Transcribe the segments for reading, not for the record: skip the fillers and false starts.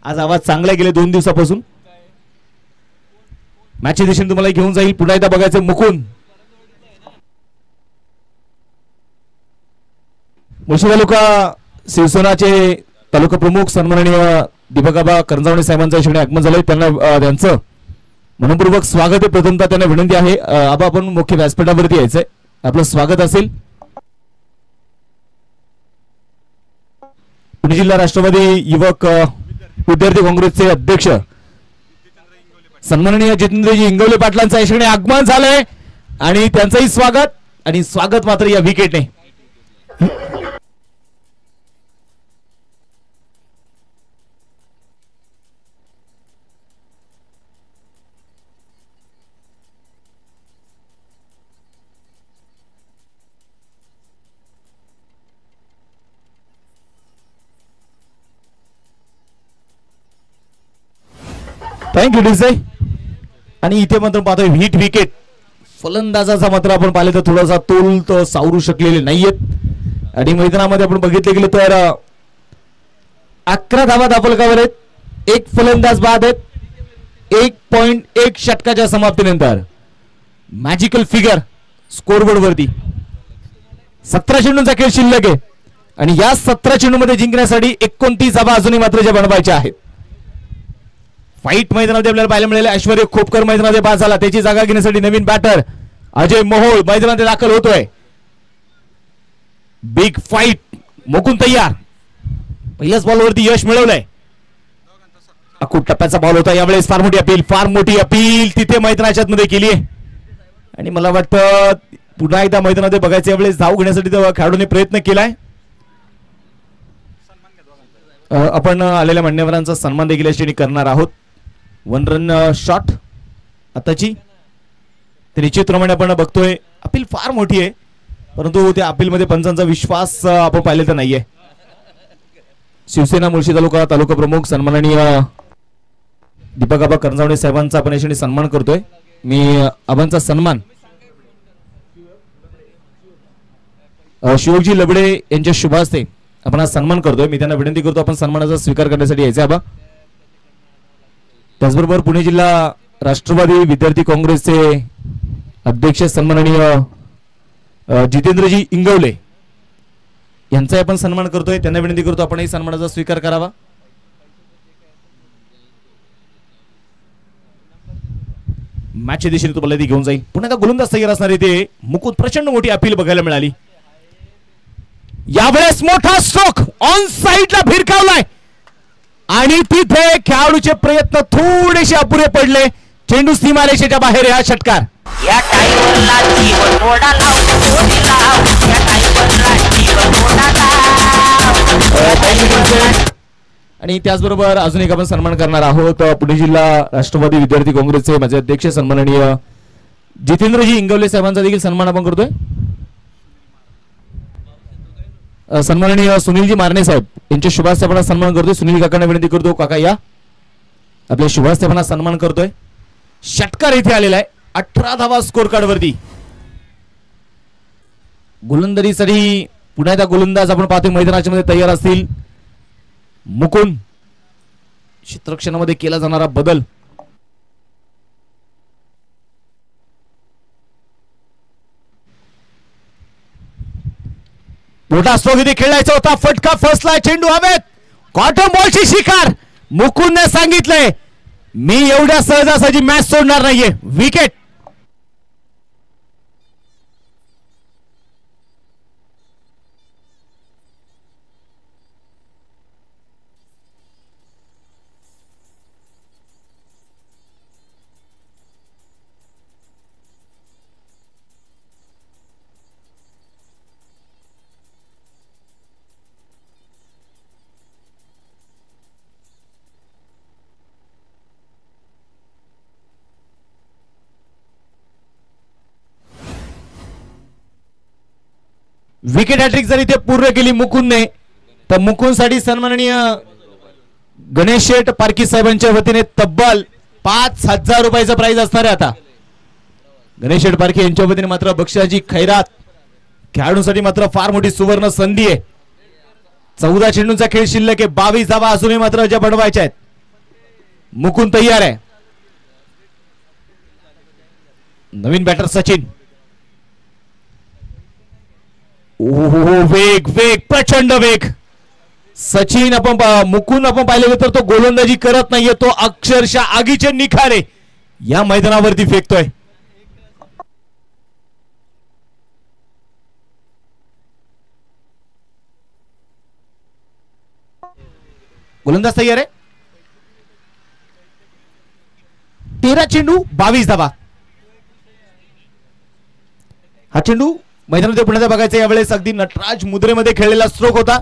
आज आवाज चांगला गेले 2 दिवसापासून. मॅचच्या दिशेने तुम्हाला घेऊन जाईल. पुन्हा एकदा बघायचं मुकुंद. मुळशी तालुका शिवसेनाचे तालुका प्रमुख सन्माननीय दीपकाबा करंजावणे साहेबांचं इकडे आगमन झालंय. त्यांना त्यांचं मनपूर्वक स्वागत आहे. प्रथमतः त्यांना विनंती आहे आबा आपण मुख्य व्यासपीठावरती यायचंय. आपलं स्वागत असेल. पुणे जिल्हा राष्ट्रवादी युवक विद्यार्थी काँग्रेसचे अध्यक्ष सन्माननीय जितेंद्रजी इंगवले पाटलांचं इकडे आगमन झालंय आणि त्यांचंही स्वागत. आणि स्वागत मात्र या विकेटने. थँक्यू डिझाई. आणि इथे मात्र पाहतोय हिट विकेट. फलंदाजाचा मात्र आपण पाहिले तर थोडासा तोल तर सावरू शकलेले नाहीयेत. आणि मैदानामध्ये आपण बघितले गेले तर 11 धावा धापलकावर आहेत. एक फलंदाज बाद आहेत. 1.1 षटकाच्या समाप्तीनंतर मॅजिकल फिगर स्कोरबोर्ड वरती. 17 चेंडूंचा खेळ शिल्लक आहे आणि या 17 चेंडूमध्ये जिंकण्यासाठी 29 धावा अजूनही मात्र ज्या बनवायच्या आहेत. फाईट मैदानामध्ये आपल्याला पाहायला मिळाले. ऐश्वर्य खोपकर मैदानामध्ये बाद झाला. त्याची जागा घेण्यासाठी नवीन बॅटर अजय मोहोळ मैदानामध्ये दाखल होतोय. Big fight. मुकुंद तयार. पहिल्याच बॉलवरती यश मिळवलंय. अकूट टप्प्याचा बॉल होता यावेळेस. फार मोठी अपील तिथे मैदानाच्या मध्ये केली आहे. आणि मला वाटतं पुन्हा एकदा मैदानामध्ये बघायचं यावेळेस धाव घेण्यासाठी खेळाडूने प्रयत्न केलाय. आपण आलेल्या मान्यवरांचा सन्मान देखील याची करणार आहोत. 1 रन शॉट आताची. ते निश्चितप्रमाणे आपण बघतोय अपील फार मोठी आहे परंतु त्या अपील मध्ये पंचांचा विश्वास आपण पाहिले तर नाहीये. शिवसेना मुळशी तालुका प्रमुख सन्माननीय दीपकाबा करंजावणे साहेबांचा आपण याच्याने सन्मान करतोय. मी आबांचा सन्मान शिवजी लबडे यांच्या शुभ हस्ते आपण आज सन्मान करतोय. मी त्यांना विनंती करतो आपण सन्मानाचा स्वीकार करण्यासाठी यायचे आबा. त्याचबरोबर पुणे जिल्हा राष्ट्रवादी विद्यार्थी काँग्रेसचे अध्यक्ष सन्माननीय जितेंद्रजी इंगवले यांचा आपण सन्मान करतोय. त्यांना विनंती करतो आपणही सन्मानाचा स्वीकार करावा. मॅचच्या दिशेने तुम्हाला ती घेऊन जाईल. पुन्हा एकदा गोलंदाज तयार असणार इथे मुकुंद. प्रचंड मोठी अपील बघायला मिळाली. यावेळेस मोठा स्ट्रोक ऑन साइडला भिरकावलाय आणि तिथे खेळाडूचे प्रयत्न थोडेसे अपुरे पडले. चेंडू सीमारेषेच्या बाहेर हा षटकार. आणि त्याचबरोबर अजून एक आपण सन्मान करणार आहोत. पुणे जिल्हा राष्ट्रवादी विद्यार्थी काँग्रेसचे माझे अध्यक्ष सन्माननीय जितेंद्रजी इंगवले साहेबांचा देखील सन्मान आपण करतोय. सन्माननीय सुनीलजी मारणे साहेब यांच्या शुभास्थापना सन्मान करतोय. सुनील काकांना विनंती करतो काका या आपल्या शुभास्थापना सन्मान करतोय. षटकार इथे आलेला आहे. 18 धावा स्कोर कार्ड वरती. गोलंदाजीसाठी पुन्हा एकदा गोलंदाज आपण पाहतोय मैदानाच्या मध्ये तयार असतील. मुकुंद. क्षेत्ररक्षणामध्ये केला जाणारा बदल. मोठा स्ट्रोक इथे खेळायचा होता. फटका फसला. चेंडू हवेत. कॉटन बॉलची शिकार. मुकुंदने सांगितलंय मी एवढ्या सहजासहजी मॅच सोडणार नाहीये. विकेट. विकेट हॅट्रिक जर इथे पूर्ण केली मुकुंदने तर मुकुंदसाठी सन्माननीय गणेश शेठ पारखी साहेबांच्या वतीने तब्बल 5,000 रुपयाचा प्राइज असणार आहे. आता गणेश शेठ पारखी यांच्या वतीने मात्र बक्षिसाची खैरात. खेळाडूंसाठी मात्र फार मोठी सुवर्ण संधी आहे. 14 चेंडूंचा खेळ शिल्लक आहे. 22 धावा अजूनही मात्र ज्या बनवायच्या आहेत. मुकुंद तयार आहे. नवीन बॅटर सचिन. ओहो वेग वेग प्रचंड वेग. सचिन मुकुंद आपण पाहिलेलं तर तो गोलंदाजी करत नाहीये, तो अक्षरशः आगीचे निखारे या मैदानावरती फेकतोय. गोलंदाज तयार आहे. 13 चेंडू 22 धावा. हा चेंडू मैदानामध्ये पुण्याचा बघायचा यावेळेस अगदी नटराज मुद्रेमध्ये खेळलेला स्ट्रोक होता.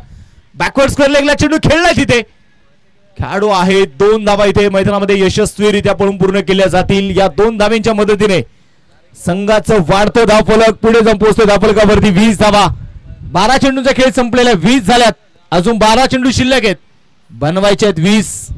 बॅकवर्ड स्क्वेअर लेगला चेंडू खेळलाय तिथे. खेळाडू आहेत. 2 धावा इथे मैदानामध्ये यशस्वीरित्या पळून पूर्ण केल्या जातील. या 2 धाव्यांच्या मदतीने संघाचं वाढतं धावफलक पुढे जाऊन पोहोचतो धावफलकावरती 20 धावा. 12 चेंडूंचा खेळ संपलेला 20 झाल्यात. अजून 12 चेंडू शिल्लक आहेत. बनवायचे आहेत 20.